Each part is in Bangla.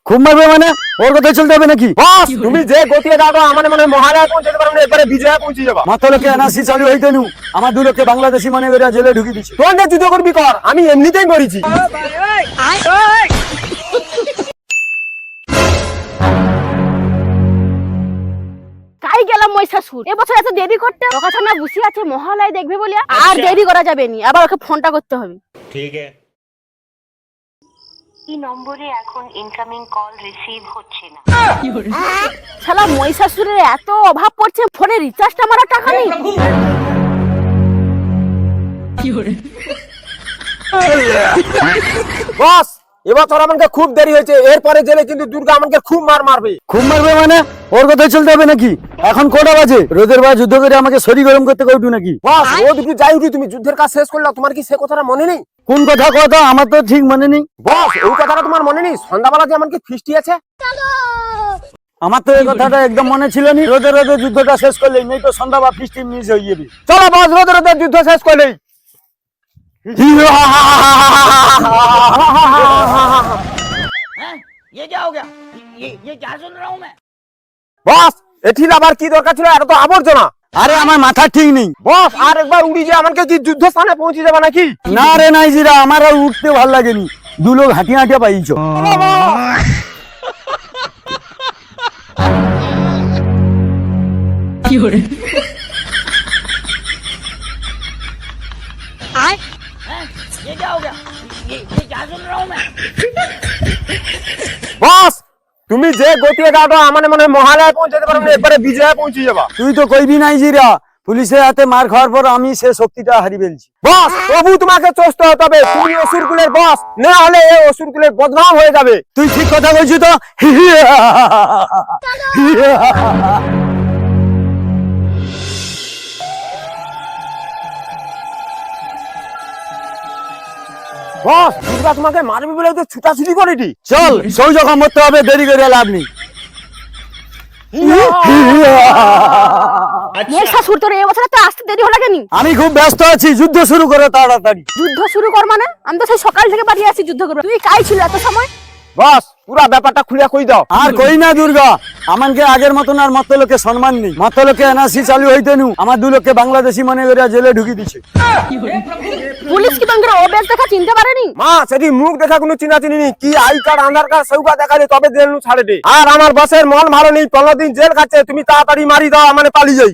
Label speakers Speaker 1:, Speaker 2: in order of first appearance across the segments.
Speaker 1: খুব মারবে মানে ওর কথা চলতে হবে নাকি?
Speaker 2: বস তুমি যে গতিতে দাঁড়াও আমার মনে হয় মহালয়া পৌঁছাতে পারবে না, এবারে বিজয়া পৌঁছে যাবা।
Speaker 1: মাথা লোকে এনআরসি চালু হইতে নু আমার দু লোককে বাংলাদেশি মনে করে জেলে ঢুকি দিচ্ছে।
Speaker 2: তোর না যুদ্ধ করবি কর, আমি এমনিতেই মরেছি।
Speaker 3: কাই গেলাম মহিষাসুর, এবছর এত দেরি করতে ওখানে না বসে আছে মহালয় দেখবে বলে আর দেরি করা যাবে নি, আবার ওকে ফোনটা করতে হবে।
Speaker 4: ठीक है।
Speaker 5: এই নম্বরে এখন ইনকামিং কল রিসিভ হচ্ছে না।
Speaker 3: শালা মহিষাসুরের এত অভাব পড়ছে, ফোনে রিচার্জটা মারার টাকা নেই।
Speaker 2: বস এবছর আমাকে খুব দেরি হয়েছে, এরপরে জেলে কিন্তু দুর্গা আমাকে খুব মারবে।
Speaker 1: খুব মারবে মানে ওর কথা চলতে হবে নাকি? এখন কটা বাজে? রোদের বা যুদ্ধ করে আমাকে শরীর গরম করতে কইটু নাকি?
Speaker 2: বস ও দুটো যাই উঠি, তুমি যুদ্ধের কাজ শেষ করলা, তোমার কি সে কথাটা মনে নেই?
Speaker 1: কোন কথা আমার তো ঠিক মনে নেই।
Speaker 2: বস এই কথাটা তোমার মনে নেই? সন্ধ্যাবেলা যে আমাকে ফিস্টি আছে।
Speaker 1: আমার তো এই কথাটা একদম মনে ছিল নি। রোদে রোদে যুদ্ধটা শেষ করলেই, নেই তো সন্ধ্যা বা ফিস্টি মিস হয়ে যাবে।
Speaker 2: চলো বস রোদে রোদে যুদ্ধ শেষ করলেই।
Speaker 4: ये क्या हो गया? ये क्या सुन रहा हूँ मैं?
Speaker 2: বস এঠির আবার কি দরকার ছিল? এটা তো আবর্জনা।
Speaker 1: আরে আমার মাথা ঠিক নেই।
Speaker 2: বস আর একবার উড়ি যে আমাকে কি যুদ্ধ স্থানে পৌঁছে যাবে নাকি?
Speaker 1: না রে নাইজিরা, আমার আর উঠতে ভাল লাগেনি। দু লোক হাঁটিয়ে হাঁটিয়ে পাইছো।
Speaker 4: ये क्या हो गया? ये क्या सुन रहा हूँ मैं?
Speaker 2: বস তুমি যে গতিতে দাঁড়াও আমার মনে হয় মহালয়া পৌঁছাতে পারবে না, এবারে বিজয়া পৌঁছে যাবা।
Speaker 1: তুই তো কইবি নাইজিরা, পুলিশের হাতে মার খাওয়ার পর আমি সে শক্তিটা হারিয়ে ফেলছি।
Speaker 2: বস তবু তোমাকে চষ্ট হতে হবে, তুমি অসুরকুলের বস, না হলে এই অসুরকুলের বদনাম হয়ে যাবে।
Speaker 1: তুই ঠিক কথা বলছিস তো।
Speaker 2: বস দুর্গা তোমাকে মারবে বলে তো ছুটাছুটি করেনি।
Speaker 1: চল সৌ যখন মরতে হবে, দেরি করে লাভ নেই।
Speaker 3: মহিষাসুর তোর এবছর তো আসতে দেরি হলো কেন?
Speaker 1: আমি খুব ব্যস্ত আছি, যুদ্ধ শুরু করে তাড়াতাড়ি।
Speaker 3: যুদ্ধ শুরু কর মানে? আমি তো সেই সকাল থেকে বাড়ি আছি যুদ্ধ করবো, তুই কাই ছিল এত সময়?
Speaker 2: বস পুরা ব্যাপারটা খুলে কই দাও।
Speaker 1: আর কই না দুর্গা, আমাকে আগের মতন আর মত লোকে সম্মান নেই। মত লোকে এনআরসি চালু হইতে নু আমার দু লোককে বাংলাদেশি মনে করে জেলে ঢুকি দিচ্ছে।
Speaker 3: পুলিশ কি বাংলা ও বেশ দেখা চিনতে পারেনি?
Speaker 2: মা সেটি মুখ দেখা কোনো চিনা চিনি নেই, কি আই কার্ড আধার কার্ড সৌকা দেখালে তবে জেল নু ছাড়ে দে। আর আমার বসের মন ভালো নেই, 15 দিন জেল খাচ্ছে, তুমি তাড়াতাড়ি মারি দাও মানে পালিয়ে যাই।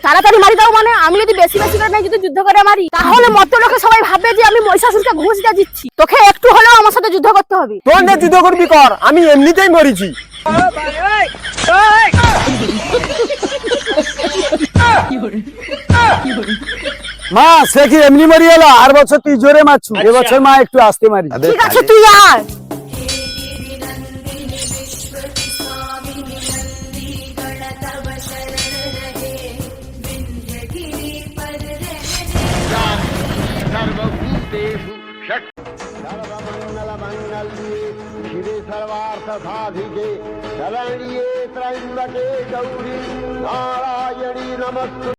Speaker 3: তাড়াতাড়ি মারি দাও মানে? আমি যদি বেশি বেশি করে নাই যদি যুদ্ধ করে মারি, তাহলে মত লোকে সবাই ভাববে যে আমি মহিষাসুরকে ঘুষ দিয়ে দিচ্ছি। তোকে একটু হলেও আমার সাথে যুদ্ধ করতে হবে।
Speaker 2: তোর না যুদ্ধ করবি কর, আমি এমনিতেই মরেছি।
Speaker 1: মা সে কি এমনি মরি এলো? আর বছর তুই জোরে মারছু, এবছর মা একটু আসতে মারি।
Speaker 3: ঠিক আছে তুই আয়।
Speaker 6: शिवे सर्वार्थ साधिके शरण्ये त्र्यंबके गौरी नारायणी नमस्तुते।